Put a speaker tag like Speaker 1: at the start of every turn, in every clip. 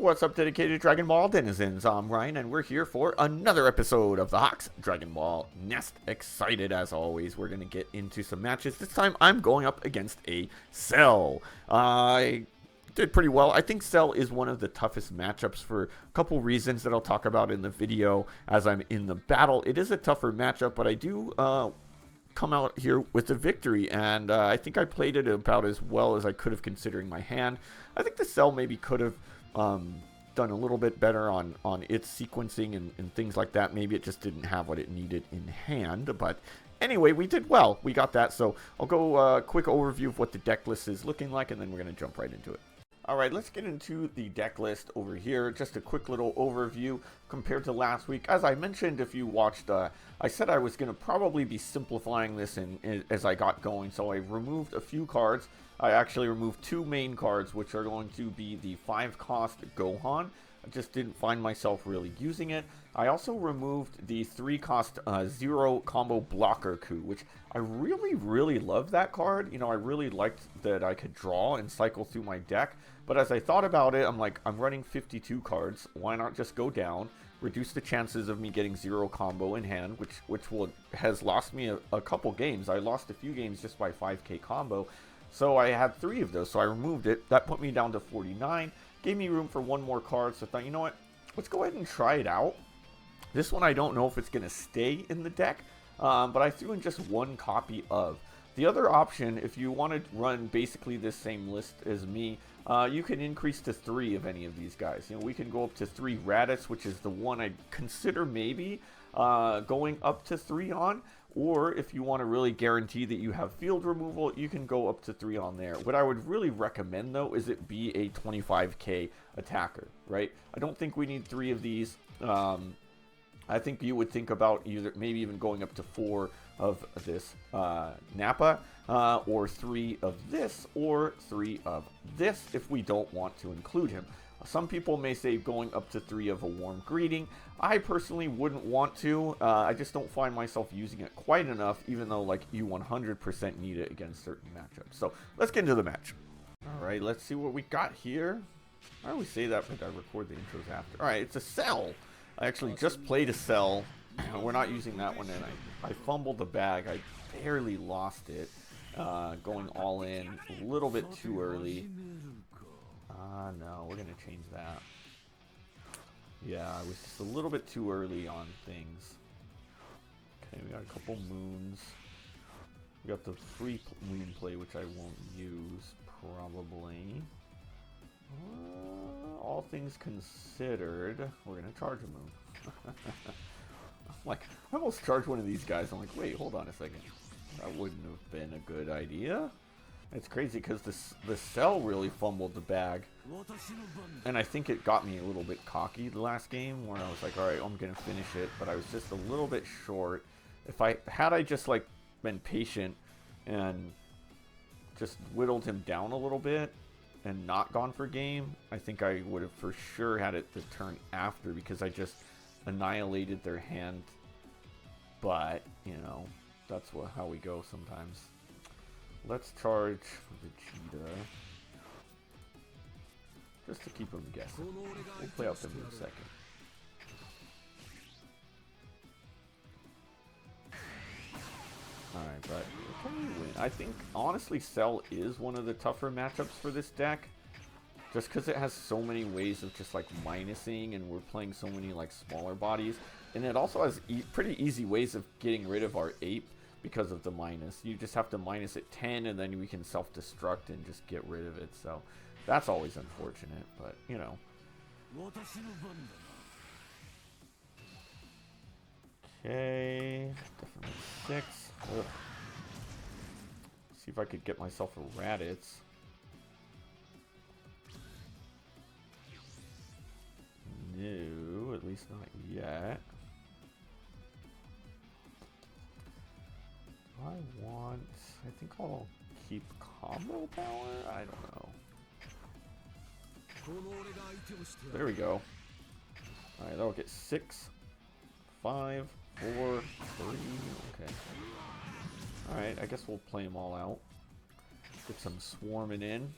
Speaker 1: What's up, dedicated Dragon Ball denizens? I'm Ryan, and we're here for another episode of the Hawks Dragon Ball Nest. Excited as always. We're going to get into some matches. This time I'm going up against a Cell. I did pretty well. I think Cell is one of the toughest matchups for a couple reasons that I'll talk about in the video as I'm in the battle. It is a tougher matchup, but I do come out here with a victory, and I think I played it about as well as I could have considering my hand. I think the Cell maybe could have done a little bit better on its sequencing and things like that. Maybe it just didn't have what it needed in hand, but anyway, we did well. We got that, so I'll go quick overview of what the deck list is looking like, and then we're going to jump right into it. Alright, let's get into the deck list over here. Just a quick little overview compared to last week. As I mentioned, if you watched, I said I was going to probably be simplifying this as I got going, so I removed a few cards. I actually removed two main cards, which are going to be the 5-cost Gohan. I just didn't find myself really using it. I also removed the 3-cost Zero Combo Blocker Coup, which I really love that card. You know, I really liked that I could draw and cycle through my deck. But as I thought about it, I'm like, I'm running 52 cards. Why not just go down, reduce the chances of me getting zero combo in hand, which has lost me a couple games. I lost a few games just by 5k combo. So I had 3 of those, so I removed it. That put me down to 49. Gave me room for one more card, so I thought, you know what? Let's go ahead and try it out. This one I don't know if it's going to stay in the deck, but I threw in just one copy of. The other option, if you want to run basically this same list as me, you can increase to 3 of any of these guys. You know, we can go up to 3 Raditz, which is the one I'd consider maybe going up to 3 on. Or if you want to really guarantee that you have field removal, you can go up to 3 on there. What I would really recommend, though, is it be a 25k attacker, right? I don't think we need 3 of these. I think you would think about either maybe even going up to 4 of this Nappa, or 3 of this, or 3 of this if we don't want to include him. Some people may say going up to 3 of a Warm Greeting. I personally wouldn't want to. I just don't find myself using it quite enough, even though like you 100% need it against certain matchups. So let's get into the match. All right, let's see what we got here. I always say that, but I record the intros after. All right, it's a Cell. I actually just played a Cell. We're not using that one, and I fumbled the bag. I barely lost it, going all in a little bit too early. No, we're going to change that. Yeah, I was just a little bit too early on things. Okay, we got a couple moons. We got the free moon play, which I won't use, probably. All things considered, we're going to charge a moon. Like, I almost charged one of these guys. I'm like, wait, hold on a second. That wouldn't have been a good idea. It's crazy because the Cell really fumbled the bag, and I think it got me a little bit cocky the last game where I was like, all right, I'm gonna finish it, but I was just a little bit short. If I just like been patient and just whittled him down a little bit and not gone for game, I think I would have for sure had it the turn after, because I just annihilated their hand. But you know, that's how we go sometimes. Let's charge Vegeta, just to keep him guessing. We'll play out the move second. Alright, but can we win? I think, honestly, Cell is one of the tougher matchups for this deck. Just because it has so many ways of just, like, minusing, and we're playing so many, like, smaller bodies. And it also has pretty easy ways of getting rid of our ape. Because of the minus. You just have to minus at 10, and then we can self-destruct and just get rid of it. So that's always unfortunate, but you know. Okay, definitely 6. Ugh. See if I could get myself a Raditz. No, at least not yet. I think I'll keep combo power? I don't know. There we go. Alright, that'll get 6, 5, 4, 3. Okay. Alright, I guess we'll play them all out. Get some swarming in.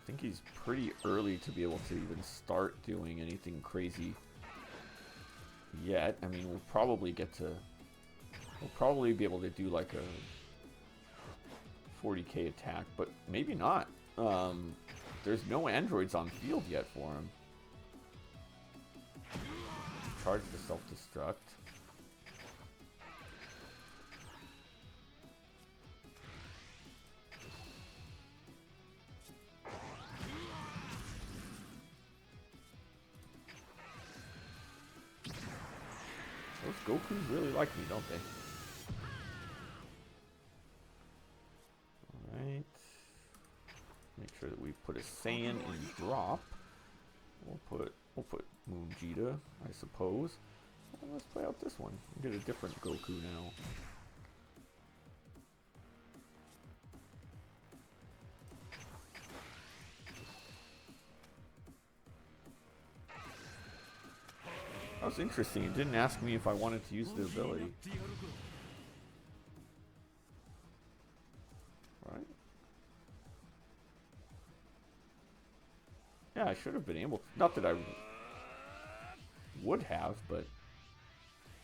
Speaker 1: think he's pretty early to be able to even start doing anything crazy yet. I mean, we'll probably be able to do like a 40k attack, but maybe not. There's no androids on field yet for him. Charge the self-destruct. Those Gokus really like me, don't they? Alright. Make sure that we put a Saiyan in drop. We'll put Moon Vegeta, I suppose. Well, let's play out this one. We'll get a different Goku now. That was interesting. It didn't ask me if I wanted to use the ability. Right? Yeah, I should have been able to. Not that I would have, but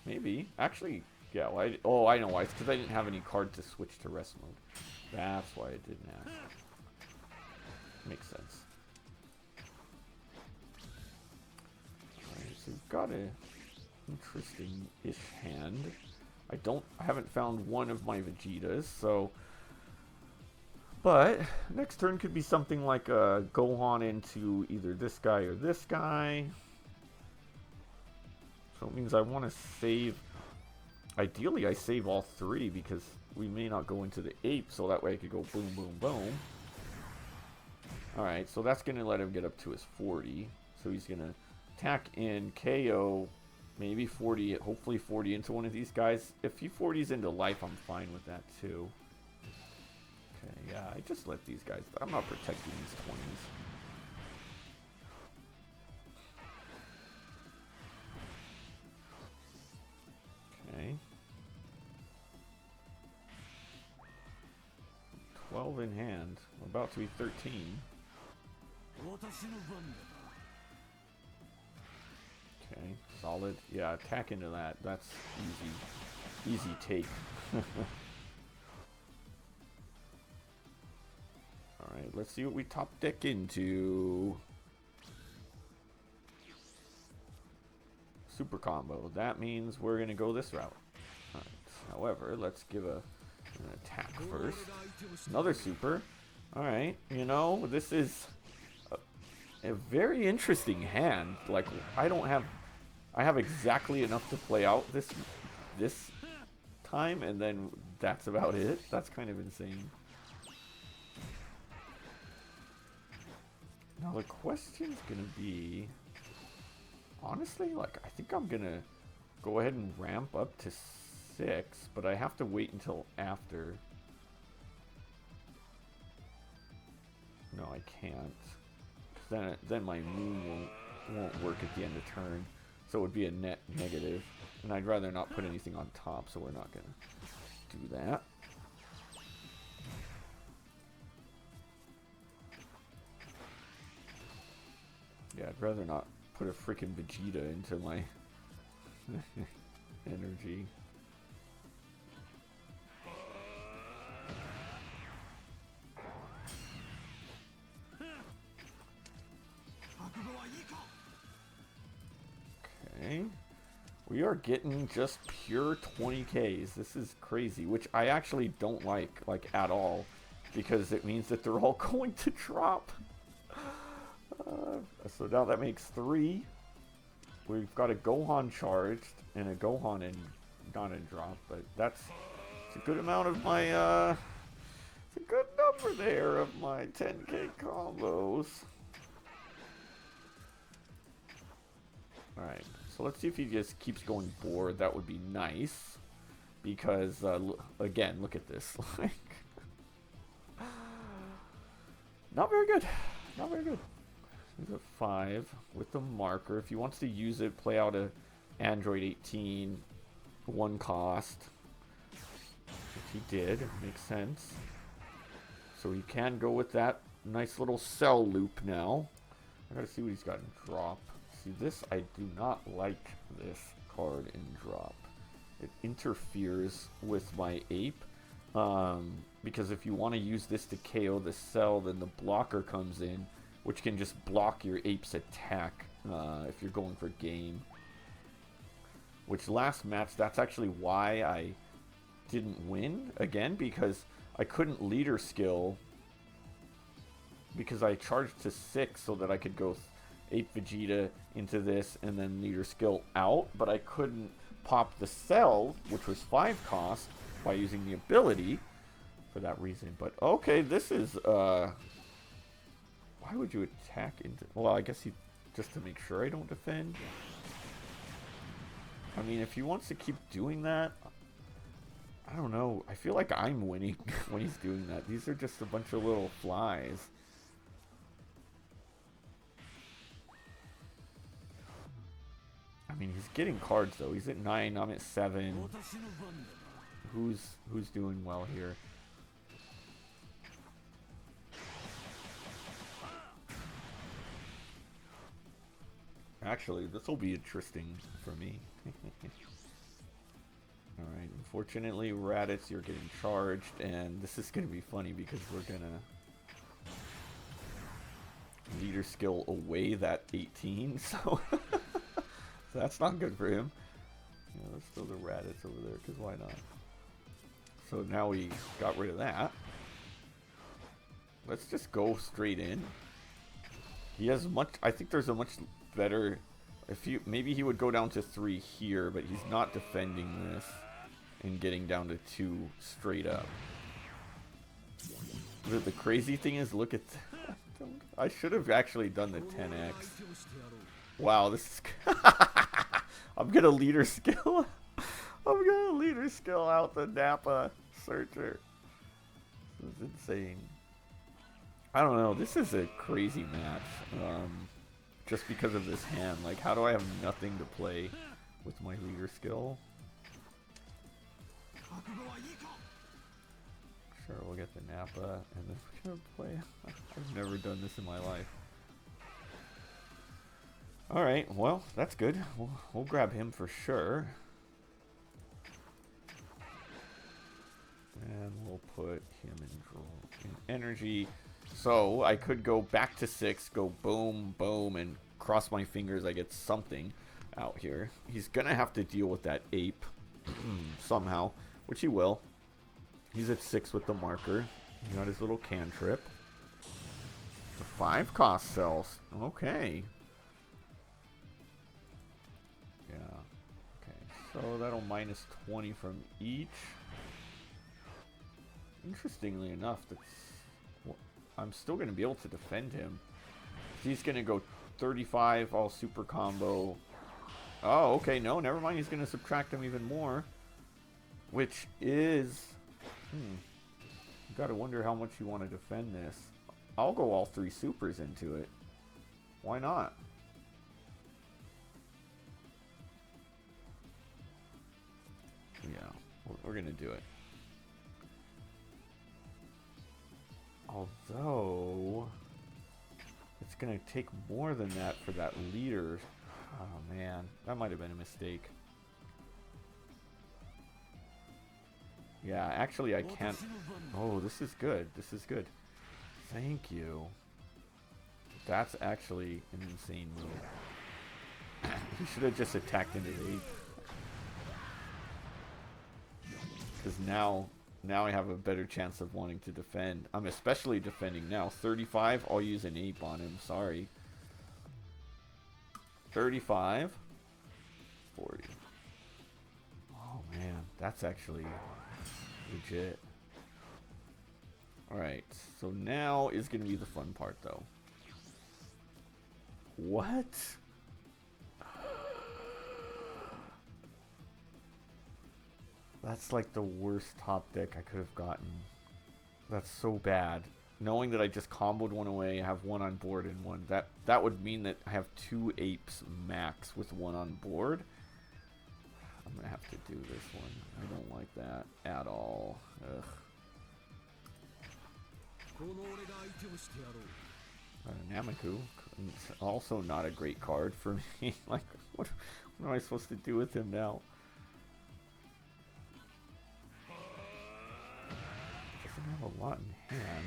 Speaker 1: maybe. Actually, yeah. Well, I know why. It's because I didn't have any card to switch to rest mode. That's why I didn't ask. Makes sense. Alright, so we've got a interesting-ish hand. I haven't found one of my Vegetas, so. But next turn could be something like a Gohan into either this guy or this guy. So it means I want to save. Ideally, I save all three because we may not go into the ape, so that way I could go boom, boom, boom. Alright, so that's going to let him get up to his 40. So he's going to attack in, KO, maybe 40, hopefully 40 into one of these guys. If he 40s into life, I'm fine with that too. Okay, yeah, I just let these guys. I'm not protecting these 20s. Okay. 12 in hand. We're about to be 13. Okay, solid. Yeah, attack into that. That's easy. Easy take. Alright, let's see what we top deck into. Super combo. That means we're going to go this route. Alright, however, let's give an attack first. Another super. Alright, you know, this is a very interesting hand. Like, I have exactly enough to play out this time, and then that's about it. That's kind of insane. Now the question's gonna be, honestly, like, I think I'm gonna go ahead and ramp up to 6, but I have to wait until after. No, I can't. Then my moon won't work at the end of turn, so it would be a net negative, and I'd rather not put anything on top, so we're not gonna do that. Yeah, I'd rather not put a freaking Vegeta into my energy. Okay. We are getting just pure 20Ks. This is crazy, which I actually don't like at all, because it means that they're all going to drop. So now that makes 3. We've got a Gohan charged and a Gohan in not in drop, but it's a good amount of my it's a good number there of my 10K combos. Alright, so let's see if he just keeps going board. That would be nice, because again, look at this. Like, not very good. Not very good. He's a 5 with the marker. If he wants to use it, play out a Android 18, 1 cost. Which he did. Makes sense. So he can go with that nice little cell loop now. I gotta see what he's got in drop. See, this, I do not like this card in drop. It interferes with my ape. Because if you want to use this to KO the cell, then the blocker comes in, which can just block your ape's attack if you're going for game. Which last match, that's actually why I didn't win again, because I couldn't leader skill because I charged to 6 so that I could go ape Vegeta into this and then leader skill out, but I couldn't pop the cell, which was 5 cost, by using the ability for that reason. But okay, this is why would you attack into, well, I guess he just to make sure I don't defend. I mean, if he wants to keep doing that, I don't know. I feel like I'm winning when he's doing that. These are just a bunch of little flies. I mean, he's getting cards though. He's at 9, I'm at 7. Who's doing well here? Actually, this will be interesting for me. Alright, unfortunately, Raditz, you're getting charged, and this is going to be funny because we're going to leader skill away that 18, so that's not good for him. Yeah, let's throw the Raditz over there, because why not? So now we got rid of that. Let's just go straight in. He has much, I think there's a much better, if you, maybe he would go down to 3 here, but he's not defending this and getting down to 2 straight up. The crazy thing is, look at, I should have actually done the 10x. Wow, this is, I'm gonna leader skill. I'm gonna leader skill out the Nappa searcher. This is insane. I don't know. This is a crazy match. Just because of this hand. Like, how do I have nothing to play with my leader skill? Sure, we'll get the Nappa and then we're gonna play. I've never done this in my life. Alright, well, that's good. We'll grab him for sure. And we'll put him in energy. So I could go back to 6, go boom, boom, and cross my fingers I get something out here. He's gonna have to deal with that ape somehow, which he will. He's at 6 with the marker. He got his little cantrip. The 5 cost cells. Okay. Yeah. Okay. So that'll minus 20 from each. Interestingly enough, that's, well, I'm still going to be able to defend him. He's going to go 35, all super combo. Oh, okay, no, never mind. He's going to subtract him even more. Which is... you got to wonder how much you want to defend this. I'll go all 3 supers into it. Why not? Yeah, we're going to do it. Although, it's going to take more than that for that leader. Oh man, that might have been a mistake. Yeah, actually I can't. Oh, this is good. This is good. Thank you. That's actually an insane move. He should have just attacked into the 8. Because now I have a better chance of wanting to defend. I'm especially defending now. 35, I'll use an ape on him. Sorry. 35. 40. Oh man, that's actually legit. Alright, so now is going to be the fun part though. What? That's like the worst top deck I could have gotten. That's so bad. Knowing that I just comboed one away, I have 1 on board and 1. That would mean that I have 2 apes max with 1 on board. I'm going to have to do this one. I don't like that at all. Ugh. Nameku, also not a great card for me. Like, what am I supposed to do with him now? Doesn't have a lot in hand.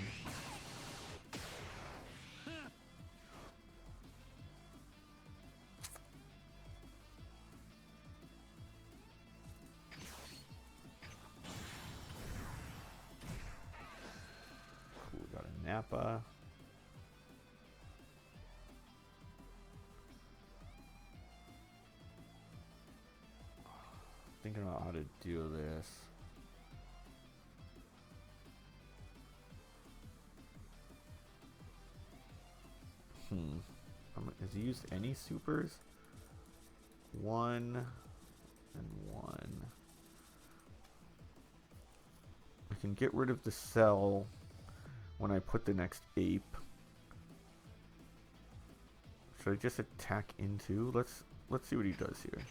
Speaker 1: Cool, got a Nappa. Thinking about how to do this. Has he used any supers? 1 and 1. I can get rid of the cell when I put the next ape. Should I just attack into? Let's see what he does here.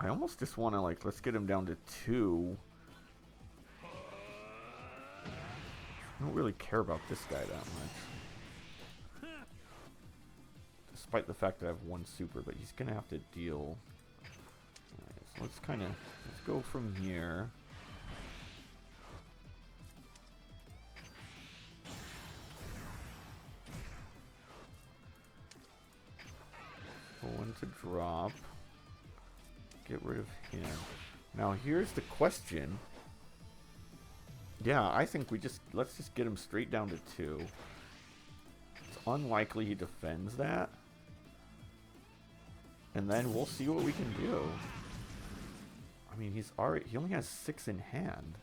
Speaker 1: I almost just want to, like, let's get him down to 2. I don't really care about this guy that much. Despite the fact that I have 1 super, but he's going to have to deal. Alright, so let's go from here. Go 1 to drop. Get rid of him. Now here's the question. Yeah, I think let's just get him straight down to 2. It's unlikely he defends that. And then we'll see what we can do. I mean, he only has 6 in hand.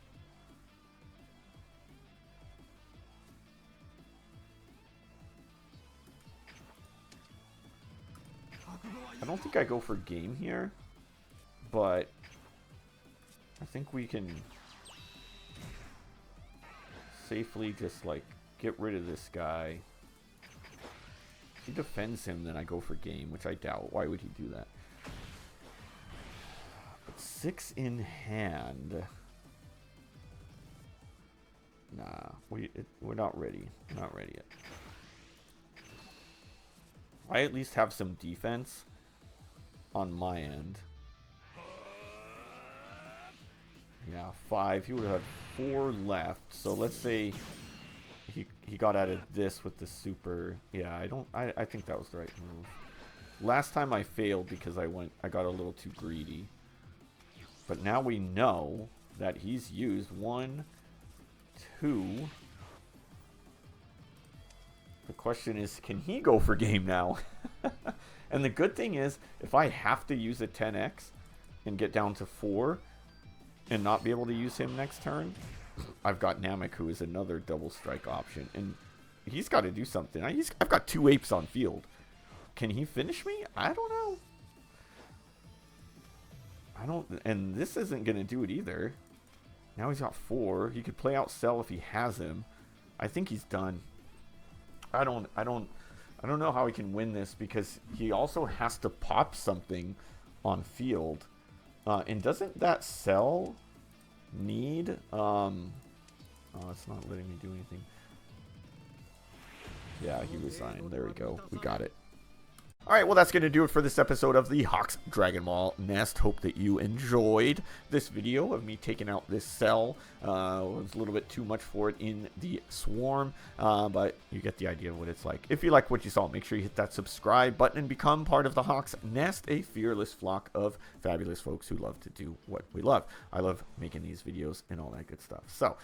Speaker 1: I don't think I go for game here, but I think we can safely just, like, get rid of this guy. If he defends him, then I go for game, which I doubt. Why would he do that? But 6 in hand. Nah, we're not ready. Not ready yet. I at least have some defense on my end. Yeah, 5. He would have had 4 left. So let's say he got out of this with the super. Yeah, I think that was the right move. Last time I failed because I got a little too greedy. But now we know that he's used 1, 2. The question is, can he go for game now? And the good thing is, if I have to use a 10x and get down to 4 and not be able to use him next turn, I've got Namek, who is another double strike option, and he's got to do something. I've got 2 apes on field. Can he finish me? I don't know. And this isn't going to do it either. Now he's got 4. He could play out Cell if he has him. I think he's done. I don't know how he can win this, because he also has to pop something on field. And doesn't that Cell need oh, it's not letting me do anything. Yeah, he resigned. There we go. We got it. Alright, well, that's going to do it for this episode of the Hawks Dragon Ball Nest. Hope that you enjoyed this video of me taking out this Cell. It was a little bit too much for it in the Swarm, but you get the idea of what it's like. If you like what you saw, make sure you hit that subscribe button and become part of the Hawks Nest, a fearless flock of fabulous folks who love to do what we love. I love making these videos and all that good stuff. So,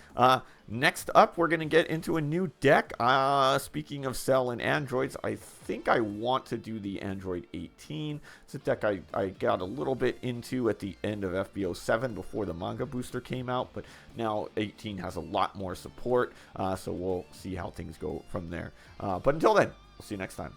Speaker 1: next up, we're going to get into a new deck. Speaking of Cell and androids, I think I want to do the Android 18. It's a deck I got a little bit into at the end of FB07 before the manga booster came out, but now 18 has a lot more support, so we'll see how things go from there. But until then, we'll see you next time.